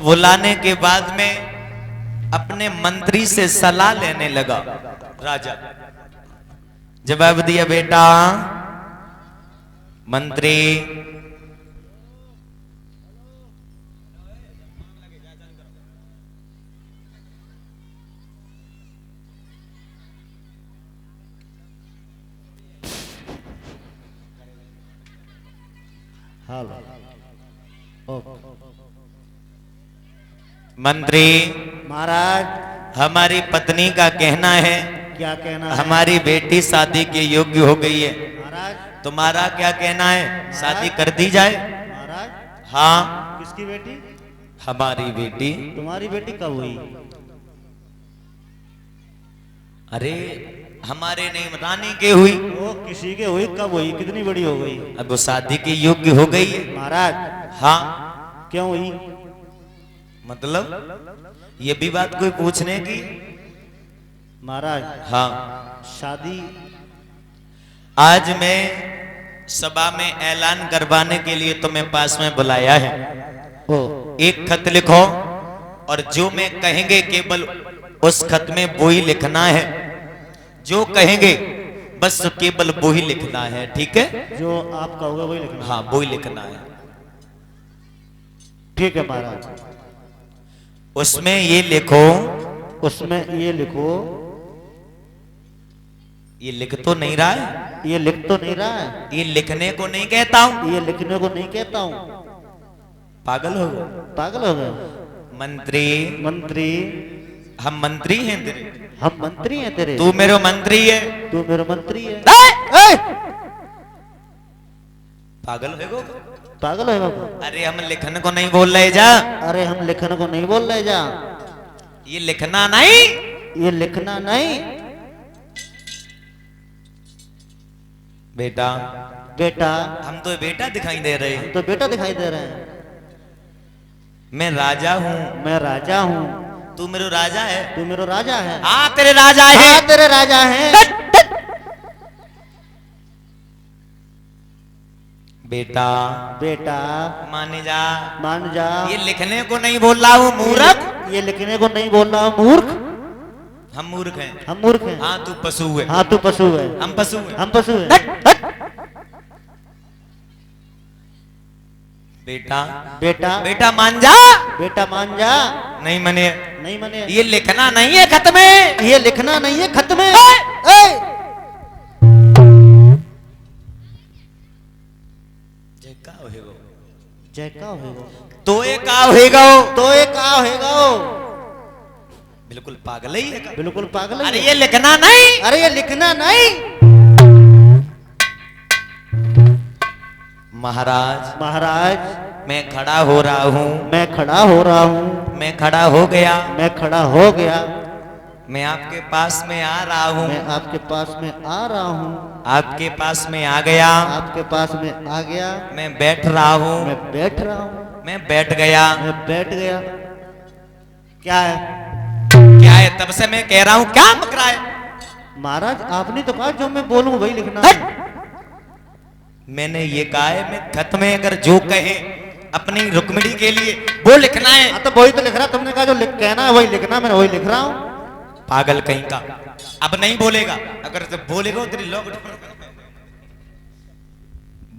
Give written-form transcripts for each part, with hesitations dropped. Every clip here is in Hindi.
बुलाने के बाद में अपने मंत्री से सलाह लेने लगा। राजा जवाब दिया, बेटा मंत्री मंत्री महाराज हमारी पत्नी का कहना है, क्या कहना है? हमारी बेटी शादी के योग्य हो गई है। महाराज तुम्हारा क्या कहना है, शादी कर दी जाए? महाराज हाँ। किसकी बेटी? हमारी बेटी। तुम्हारी बेटी कब हुई? अरे हमारे नहीं, रानी के हुई। वो किसी के हुई, कब हुई, कितनी बड़ी हो गई? अब वो शादी के योग्य हो गई है। महाराज हाँ। क्यों हुई? मतलब ये भी बात कोई पूछने की? महाराज हाँ। शादी आज मैं सभा में ऐलान करवाने के लिए तुम्हें पास में बुलाया है। हो एक खत लिखो और जो मैं कहेंगे केवल उस खत में वो ही लिखना है। जो कहेंगे बस केवल वो ही लिखना है, ठीक है? जो आप कहोगे वही लिखना। हाँ, वो ही लिखना है। ठीक है महाराज। उसमें ये लिखो, उसमें ये लिखो। ये लिख तो नहीं रहा है, ये लिख तो नहीं रहा है। ये लिखने को नहीं कहता हूं। ये लिखने को नहीं कहता हूँ। पागल हो गए? पागल हो गए? मंत्री, मंत्री हम मंत्री हैं तेरे। हम मंत्री हैं तेरे। तू मेरा मंत्री है। तू मेरा मंत्री है। पागल है वो? पागल है बाबू? अरे हम लिखने को नहीं बोल रहे जा। अरे हम लिखने को नहीं बोल रहे जा। ये लिखना नहीं, ये लिखना नहीं। बेटा बेटा हम तो बेटा दिखाई दे रहे हैं। तो बेटा दिखाई दे रहे हैं। मैं राजा हूँ। मैं राजा हूँ। तू मेरा राजा है। तू मेरा राजा है। हाँ तेरे राजा है। हाँ तेरे राजा है। बेटा बेटा मान जा। मान जा। ये लिखने को नहीं बोल रहा हूँ मूर्ख। ये लिखने को नहीं बोल रहा हूँ मूर्ख। हम मूर्ख हैं। हम मूर्ख हैं। हाँ तू पशु है। हाँ तू पशु है। हम पशु हैं। हम पशु हैं। बेटा बेटा बेटा मान जा। बेटा मान जा। नहीं मने। नहीं मने। ये लिखना नहीं है खत में। ये लिखना नहीं है खत में। जय का होएगो। जय का होएगो। तो ये का होएगा। तो ये का होएगा। बिल्कुल पागल ही है। बिल्कुल पागल है। अरे ये लिखना नहीं। अरे ये लिखना नहीं। महाराज महाराज मैं खड़ा हो रहा हूँ। मैं खड़ा हो रहा हूँ। मैं खड़ा हो गया। मैं खड़ा हो गया। मैं आपके पास में आ रहा हूँ। मैं आपके पास में आ रहा हूँ। आपके पास में आ गया। आपके पास में आ गया। मैं बैठ रहा हूँ। मैं बैठ रहा हूँ। मैं बैठ गया। मैं बैठ गया। क्या है? क्या है? तब से मैं कह रहा हूँ, क्या मक रहा है? महाराज आपने तो कहा जो मैं बोलूं वही लिखना है। मैंने ये कहा है, मैं खत में अगर जो कहे अपनी रुक्मिणी के लिए वो लिखना है। हाँ तो वही तो लिख रहा। तुमने कहा जो कहना है वही लिखना। मैं वही लिख रहा हूँ। पागल कहीं का। अब नहीं बोलेगा। अगर तो बोलेगा तेरी लॉकडाउन।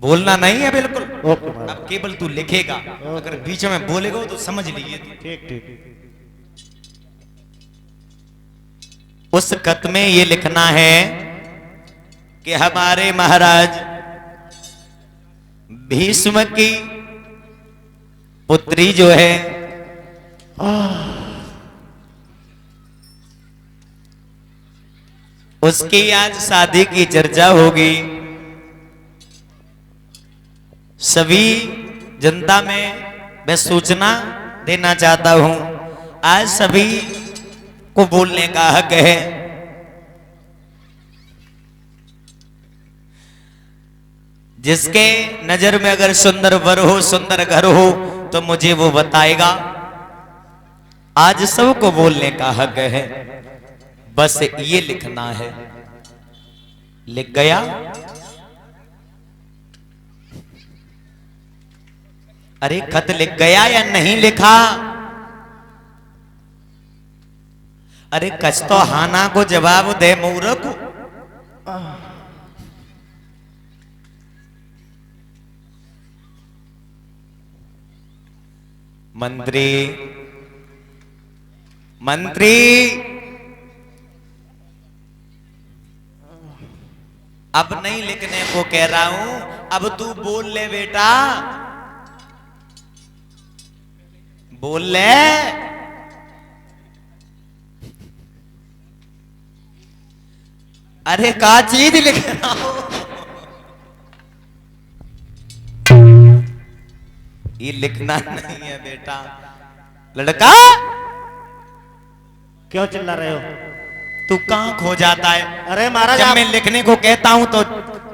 बोलना नहीं है बिल्कुल। ओके महाराज। अब केवल तू लिखेगा। अगर बीच में बोलेगा तो समझ लीजिए। ठीक ठीक। उस खत में ये लिखना है कि हमारे महाराज भीष्म की पुत्री जो है उसकी आज शादी की चर्चा होगी। सभी जनता में मैं सूचना देना चाहता हूं। आज सभी को बोलने का हक है। जिसके नजर में अगर सुंदर वर हो, सुंदर घर हो तो मुझे वो बताएगा। आज सबको बोलने का हक है। बस ये लिखना है। लिख गया? अरे खत लिख गया या नहीं लिखा? अरे कच तो हाना को जवाब दे मूर्ख। मंत्री मंत्री अब नहीं लिखने को कह रहा हूं, अब तू बोल ले बेटा, बोल ले। अरे का चीज लिख रहा हूं, ये लिखना नहीं है बेटा। लड़का क्यों चिल्ला रहे हो? तू कहां खो जाता है? अरे महाराज जब आप... मैं लिखने को कहता हूं तो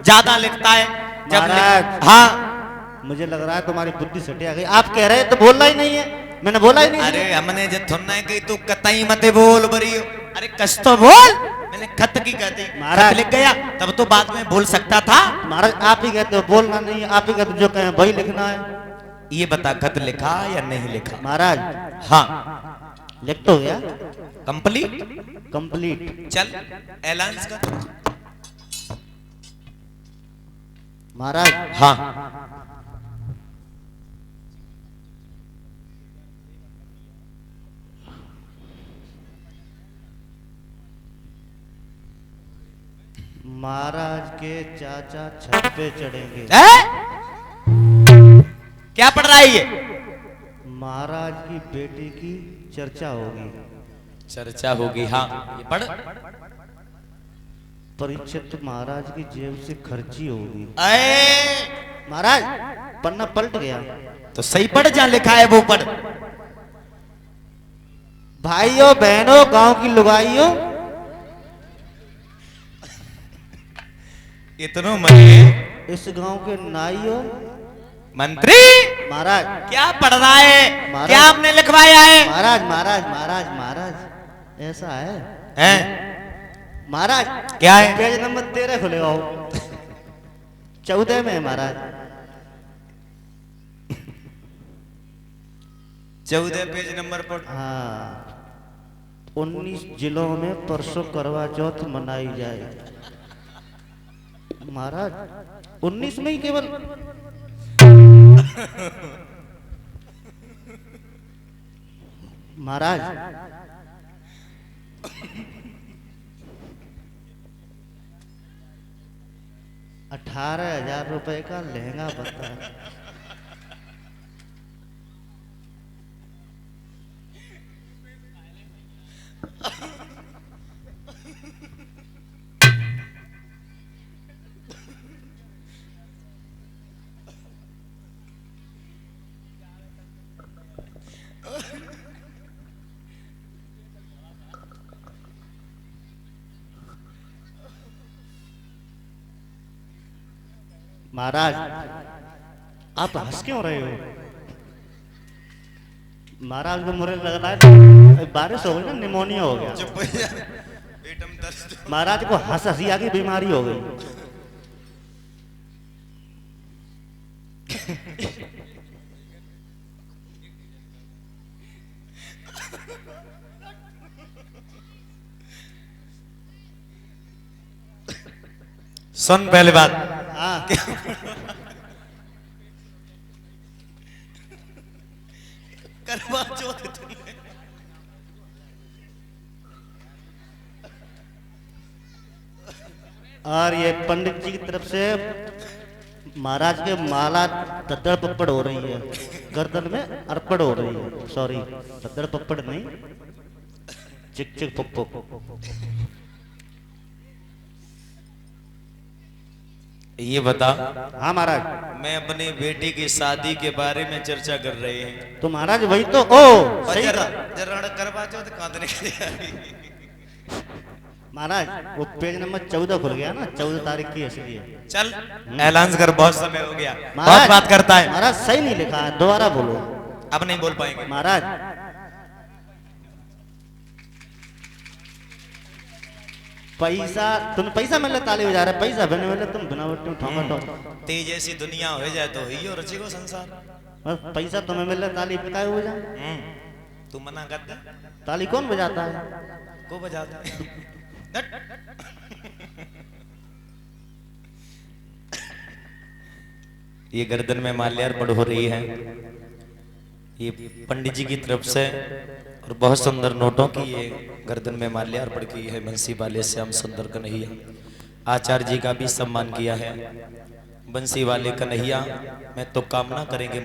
ज्यादा लिखता है। जब महाराज हाँ मुझे लग रहा है तुम्हारी बुद्धि सटी आ गई। आप कह रहे हैं तो बोलना ही नहीं है, मैंने बोला ही नहीं। अरे हमने जो थुन्ना कही तू कतई मत बोल बरी। अरे कस तो बोल, मैंने खत की कहती महाराज खत लिख गया तब तो बाद में बोल सकता था। महाराज आप ही कहते हो बोलना नहीं है, आप ही कहते हो जो कहें वही लिखना है। ये बता खत लिखा या नहीं लिखा? महाराज हाँ लिख तो गया, कंप्लीट। कंप्लीट। चल ऐलान कर। महाराज हाँ महाराज के चाचा छत पे चढ़ेंगे। क्या पढ़ रहा है ये? महाराज की बेटी की चर्चा होगी। चर्चा होगी, हाँ ये पढ़। परीक्षित महाराज की जेब से खर्ची होगी। अरे महाराज पन्ना पलट गया। तो सही पढ़, जहां लिखा है वो पढ़। भाइयों बहनों गांव की लुगाइयों, इतनो मजे इस गांव के नाइयों। मंत्री महाराज क्या पढ़ रहा है? महाराज- क्या आपने लिखवाया है? महाराज महाराज महाराज महाराज ऐसा है हैं? महाराज। क्या है? पेज नंबर 13 खुलेगा वो 14 में है महाराज। 14 पेज नंबर पर। हाँ 19 जिलों में परसों करवा चौथ मनाई जाए। महाराज 19 में ही केवल महाराज 18,000 रुपए का लहंगा बता। महाराज आप हंस क्यों रहे हो? महाराज को मुझे लग रहा है बारिश हो गई ना, निमोनिया हो गया। चुप हो जा, पेट में दर्द। महाराज को हंसिया की बीमारी हो गई। सुन पहले बात। हाँ करवा चौथ तुमने। और ये पंडित जी की तरफ से महाराज के माला दद्दड़ पप्पड़ हो रही है, गर्दन में अर्पण हो रही है। सॉरी दद्दड़ पप्पड़ नहीं, चिक चिक पप्पो। ये बता। हाँ महाराज। मैं अपनी बेटी की शादी के बारे में चर्चा कर रहे हैं। तो महाराज वही तो ओ सही जरा था। जरा करवा चौथ कांदने के लिए। महाराज वो पेज नंबर 14 खुल गया ना, 14 तारीख की इसलिए। चल ऐलान कर, बहुत समय हो गया, बहुत महाराज बात करता है। महाराज सही नहीं लिखा है, दोबारा बोलो। अब नहीं बोल पाएंगे महाराज पैसा तुम पैसा मिले ताली बजा रहे, पैसा बने मिले तुम बिना बट्टी ठोंगा। तेज ऐसी दुनिया हो जाए तो ही और रची को संसार। बस पैसा तुम्हें मिले ताली पिटाए हो जाए। तू मना कर दे। ताली कौन बजाता है? को बजाता है? हट। ये गर्दन में माल्यार्पण हो रही है, ये पंडित जी की तरफ से, और बहुत सुंदर नोटों की ये गर्दन में माल्यार्पण की है बंसी वाले श्याम सुंदर कन्हैया। आचार्य जी का भी सम्मान किया है। बंसी वाले कन्हैया, मैं तो कामना करेंगे